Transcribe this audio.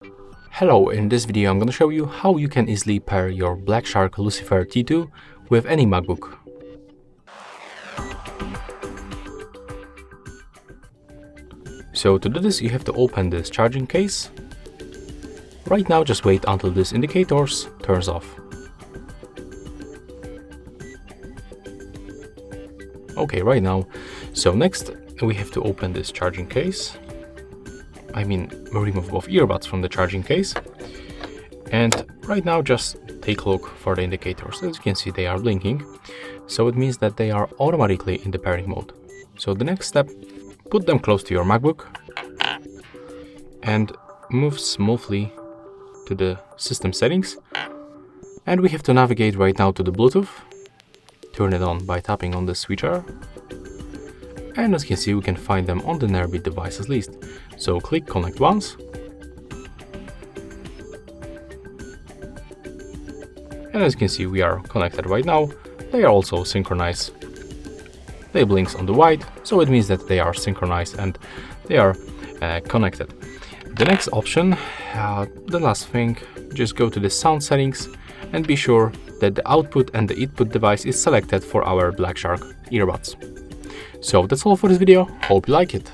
Hello, in this video I'm going to show you how you can easily pair your Black Shark Lucifer T2 with any MacBook. So to do this you have to open this charging case. Right now just wait until this indicators turns off. Okay, right now. So next we have to open this charging case. Remove both earbuds from the charging case. And right now just take a look for the indicators. As you can see, they are blinking. So it means that they are automatically in the pairing mode. So the next step, put them close to your MacBook and move smoothly to the system settings. And we have to navigate right now to the Bluetooth. Turn it on by tapping on the switcher. And as you can see, we can find them on the nearby devices list. So click connect once. And as you can see, we are connected right now. They are also synchronized. They blinks on the white, so it means that they are synchronized and they are connected. The next option, the last thing, just go to the sound settings and be sure that the output and the input device is selected for our Black Shark earbuds. So that's all for this video. Hope you like it.